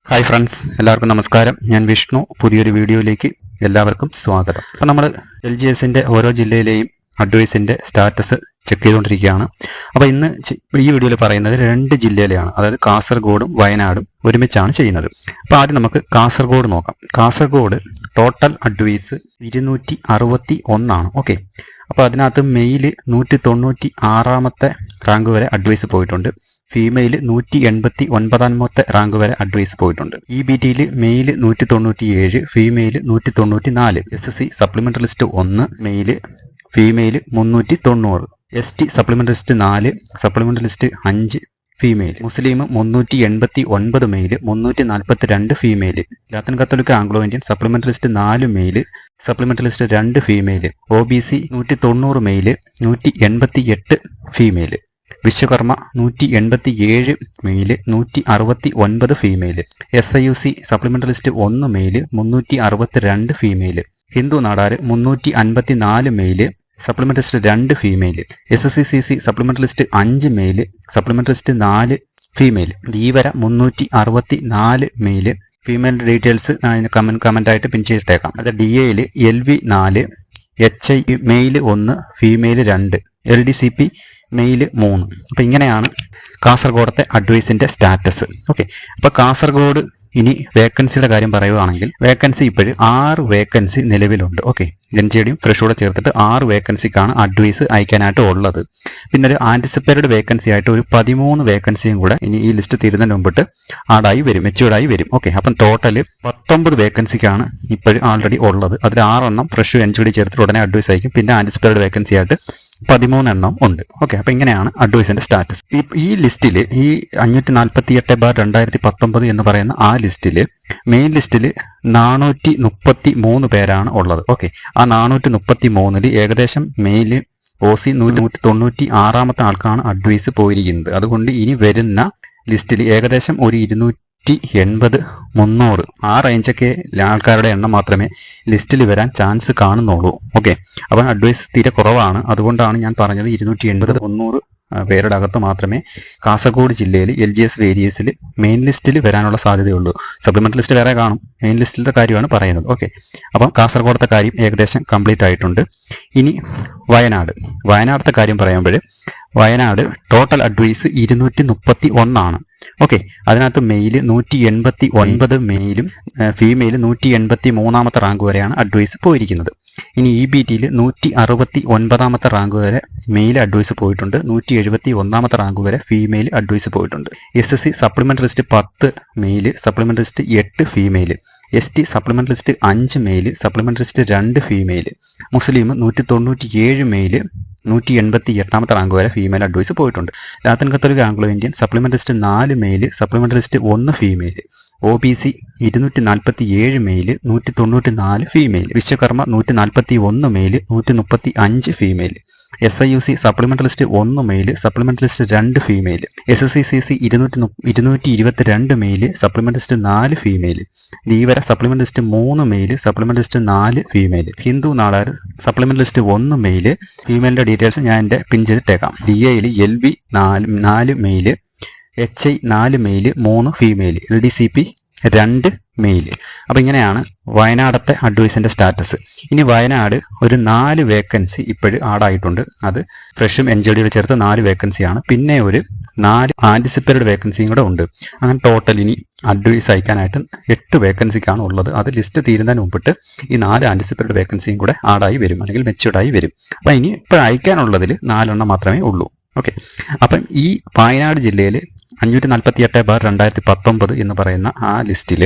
Hi friends, എല്ലാവർക്കും നമസ്കാരം. ഞാൻ വിഷ്ണു. പുതിയൊരു വീഡിയോയിലേക്ക് എല്ലാവർക്കും സ്വാഗതം. അപ്പോൾ നമ്മൾ LGSന്റെ ഓരോ ജില്ലയിലെയും അഡ്വൈസിന്റെ സ്റ്റാറ്റസ് ചെക്ക് ചെയ്തുകൊണ്ടിരിക്കുകയാണ്. അപ്പോൾ ഇന്ന് ഈ വീഡിയോയിൽ പറയുന്നത് 2 ജില്ലയിലെയാണ്, അതായത് കാസർഗോഡും വയനാടും ഒരുമിച്ചാണ് ചെയ്യുന്നത്. അപ്പോൾ ആദ്യം നമുക്ക് കാസർഗോഡ് നോക്കാം. കാസർഗോഡ് ടോട്ടൽ അഡ്വൈസ് 261 ആണ്. ഓക്കെ, അപ്പോൾ അതിനകത്ത് മെയിൽ 196 റാങ്ക് വരെ അഡ്വൈസ് പോയിട്ടുണ്ട്. ഫീമെയിൽ 189 റാങ്ക് വരെ അഡ്വൈസ് പോയിട്ടുണ്ട്. EBTയിൽ male 197, female 194. SSC supplementary list 1, male female 390. ST supplementary list 4, supplementary list 5, female. Muslim 389 male, 342 female. Latin Catholic Anglo Indian supplementary list 4 male, supplementary list 2 female. OBC 190 male, 188 female. Vishwakarma 187 male, 169 female. SIUC supplementary list 1 male, 362 female. Hindu Nadar 354 male, supplementary list 2 female. SSCCC supplementary list 5 male, supplementary list 4 female. Dheevara 364 male. Female details comment ആയിട്ട് pin ചെയ്തിട്ടേക്കാം. അത് DAയിൽ LV 4, HI male 1, female 2, LDCP male 3. അപ്പോൾ ഇങ്ങനെയാണ് കാസർഗോഡത്തെ അഡ്വൈസിന്റെ status. Okay, അപ്പോൾ കാസർഗോഡ് ഇനി വേക്കൻസിയുടെ കാര്യം പറയുകയാണെങ്കിൽ വേക്കൻസി ഇപ്പോഴും 6 വേക്കൻസി നിലവിലുണ്ട്. ഓക്കെ, NGDയും ഫ്രഷോടെ ചേർത്തിട്ട് 6 വേക്കൻസിക്കാണ് അഡ്വൈസ് അയക്കാനായിട്ട് ഉള്ളത്. പിന്നെ ഒരു ആന്റിസിപ്പേറ്റഡ് വേക്കൻസി ആയിട്ട് ഒരു 13 വേക്കൻസിയും കൂടെ ഇനി ഈ ലിസ്റ്റ് തീരുന്നതിന് മുമ്പിട്ട് ആഡായി വരും, മെച്യൂർഡായി വരും. ഓക്കെ, അപ്പം ടോട്ടൽ 19 വേക്കൻസിക്കാണ് ഇപ്പോഴും ആൾറെഡി ഉള്ളത്. അതിൽ 6 എണ്ണം ഫ്രഷ് NGD ചേർത്തിട്ട് ഉടനെ അഡ്വൈസ് അയക്കും. പിന്നെ ആന്റിസിപ്പേറ്റഡ് വേക്കൻസി ആയിട്ട് 13 എണ്ണം ഉണ്ട്. ഓക്കെ, അപ്പൊ ഇങ്ങനെയാണ് അഡ്വൈസിന്റെ സ്റ്റാറ്റസ്. ഈ ലിസ്റ്റിൽ ഈ 548/2019 എന്ന് പറയുന്ന ആ ലിസ്റ്റിൽ മെയിൻ ലിസ്റ്റിൽ 433 പേരാണ് ഉള്ളത്. ഓക്കെ, ആ 433 ഏകദേശം മെയിൽ OC 196 ആൾക്കാണ് അഡ്വൈസ് പോയിരിക്കുന്നത്. അതുകൊണ്ട് ഇനി വരുന്ന ലിസ്റ്റിൽ ഏകദേശം ഒരു 280, 300 ആ റേഞ്ചൊക്കെ ആൾക്കാരുടെ എണ്ണം മാത്രമേ ലിസ്റ്റിൽ വരാൻ ചാൻസ് കാണുന്നുള്ളൂ. ഓക്കെ, അപ്പം അഡ്വൈസ് തീരെ കുറവാണ്. അതുകൊണ്ടാണ് ഞാൻ പറഞ്ഞത് 280, 300 പേരുടെ അകത്ത് മാത്രമേ കാസർഗോഡ് ജില്ലയിൽ LGS വേരിയസിൽ മെയിൻ ലിസ്റ്റിൽ വരാനുള്ള സാധ്യതയുള്ളൂ. സപ്ലിമെന്ററി ലിസ്റ്റ് വേറെ കാണും. മെയിൻ ലിസ്റ്റിലത്തെ കാര്യമാണ് പറയുന്നത്. ഓക്കെ, അപ്പം കാസർഗോഡത്തെ കാര്യം ഏകദേശം കംപ്ലീറ്റ് ആയിട്ടുണ്ട്. ഇനി വയനാടത്തെ കാര്യം പറയുമ്പോൾ വയനാട് ടോട്ടൽ അഡ്വൈസ് 231 ആണ്. ഓക്കെ, അതിനകത്ത് മെയിൽ 189 മെയിലും ഫീമെയിൽ 183 റാങ്ക് വരെയാണ് അഡ്വൈസ് പോയിരിക്കുന്നത്. ഇനി EBTയിൽ 169 റാങ്ക് വരെ മെയിൽ അഡ്വൈസ് പോയിട്ടുണ്ട്. 171 റാങ്ക് വരെ ഫീമെയിൽ അഡ്വൈസ് പോയിട്ടുണ്ട്. SSC supplementary list 10 male, supplementary list 8 female. ST supplementary list 5 male, supplementary list 2 female. Muslim 197 male, 188 rank വരെ ഫീമെയിൽ അഡ്വൈസ് പോയിട്ടുണ്ട്. Latin Catholic Anglo Indian supplementary list 4 male, supplementary list 1 female. OBC 247 male, 194 female. Vishwakarma 141 male, 135 female. SIUC supplementary list 1 mail, supplementary list 2 female. SSCCC 222 male, supplementary list 4 female. Dheevara supplementary list 3 male, supplementary list 4 female. Hindu Nadar supplementary list 1 male. ഫീമെയിലിന്റെ details ഞാൻ എൻ്റെ pin ചെയ്തിട്ടേക്കാം. DAയിൽ LV 4 male, HI 4 male, 3 female. LDCP 2 male. അപ്പം ഇങ്ങനെയാണ് വയനാടത്തെ അഡ്വൈസിന്റെ status. ഇനി വയനാട് ഒരു 4 vacancy ഇപ്പോഴും ആഡായിട്ടുണ്ട്. അത് ഫ്രഷും NGDയോട് ചേർത്ത് 4 വേക്കൻസിയാണ്. പിന്നെ ഒരു 4 ആന്റിസിപ്പേറ്റഡ് വേക്കൻസിയും കൂടെ ഉണ്ട്. അങ്ങനെ ടോട്ടൽ ഇനി അഡ്വൈസ് അയക്കാനായിട്ട് 8 വേക്കൻസിക്കാണ് ഉള്ളത്. അത് ലിസ്റ്റ് തീരുന്നതിന് മുമ്പിട്ട് ഈ 4 ആന്റിസിപ്പേറ്റഡ് വേക്കൻസിയും കൂടെ ആഡായി വരും, അല്ലെങ്കിൽ മെച്യൂർഡായി വരും. അപ്പം ഇനി ഇപ്പോൾ അയക്കാനുള്ളതിൽ 4 എണ്ണം മാത്രമേ ഉള്ളൂ. ഓക്കെ, അപ്പം ഈ വയനാട് ജില്ലയിൽ 548/2019 എന്ന് പറയുന്ന ആ ലിസ്റ്റിൽ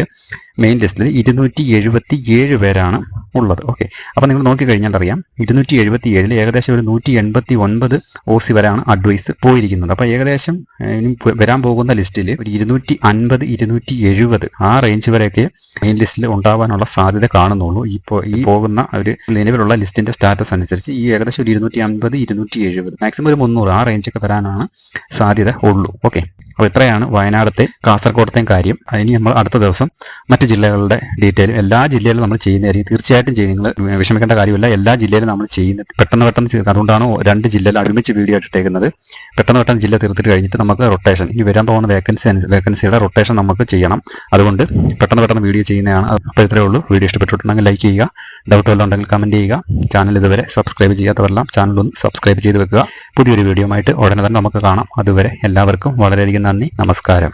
മെയിൻ ലിസ്റ്റിൽ 277 പേരാണ് ഉള്ളത്. ഓക്കെ, അപ്പം നിങ്ങൾ നോക്കിക്കഴിഞ്ഞാൽ അറിയാം 277 ഏകദേശം ഒരു 189 OC വരെയാണ് അഡ്വൈസ് പോയിരിക്കുന്നത്. അപ്പോൾ ഏകദേശം ഇനി വരാൻ പോകുന്ന ലിസ്റ്റിൽ ഒരു 250, 270 ആ റേഞ്ച് വരെയൊക്കെ മെയിൻ ലിസ്റ്റിൽ ഉണ്ടാവാനുള്ള സാധ്യത കാണുന്നുള്ളൂ. ഈ പോകുന്ന ഒരു നിലവിലുള്ള ലിസ്റ്റിന്റെ സ്റ്റാറ്റസ് അനുസരിച്ച് ഈ ഏകദേശം ഒരു 250, 270 മാക്സിമം ഒരു 300 ആ റേഞ്ചൊക്കെ വരാനാണ് സാധ്യത ഉള്ളൂ. ഓക്കെ, അപ്പോൾ ഇത്രയാണ് വയനാടത്തെ കാസർഗോഡത്തെയും കാര്യം. ഇനി നമ്മൾ അടുത്ത ദിവസം മറ്റ് ജില്ലകളുടെ ഡീറ്റെയിൽ എല്ലാ ജില്ലയിലും നമ്മൾ ചെയ്യുന്നതായിരിക്കും. തീർച്ചയായിട്ടും ചെയ്യും, നിങ്ങൾ വിഷമിക്കേണ്ട കാര്യമില്ല. എല്ലാ ജില്ലയിലും നമ്മൾ ചെയ്യുന്നത് പെട്ടെന്ന് അതുകൊണ്ടാണ് 2 ജില്ലയിൽ ഒരുമിച്ച് വീഡിയോ ഇട്ടേക്കുന്നത്. പെട്ടെന്ന് ജില്ല തീർത്തിട്ട് കഴിഞ്ഞിട്ട് നമുക്ക് റൊട്ടേഷൻ, ഇനി വരാൻ പോകുന്ന വേക്കൻസിയുടെ റൊട്ടേഷൻ നമുക്ക് ചെയ്യണം. അതുകൊണ്ട് പെട്ടെന്ന് വീഡിയോ ചെയ്യുന്നതാണ്. അപ്പോൾ ഇത്രയേ ഉള്ളൂ. വീഡിയോ ഇഷ്ടപ്പെട്ടിട്ടുണ്ടെങ്കിൽ ലൈക്ക് ചെയ്യുക, ഡൗട്ട് വല്ലതും ഉണ്ടെങ്കിൽ കമൻറ്റ് ചെയ്യുക. ചാനൽ ഇതുവരെ സബ്സ്ക്രൈബ് ചെയ്യാത്തവരെല്ലാം ചാനൽ ഒന്ന് സബ്സ്ക്രൈബ് ചെയ്ത് വെക്കുക. പുതിയൊരു വീഡിയോ ആയിട്ട് ഉടനെ തന്നെ നമുക്ക് കാണാം. അതുവരെ എല്ലാവർക്കും വളരെയധികം നന്ദി, നമസ്കാരം.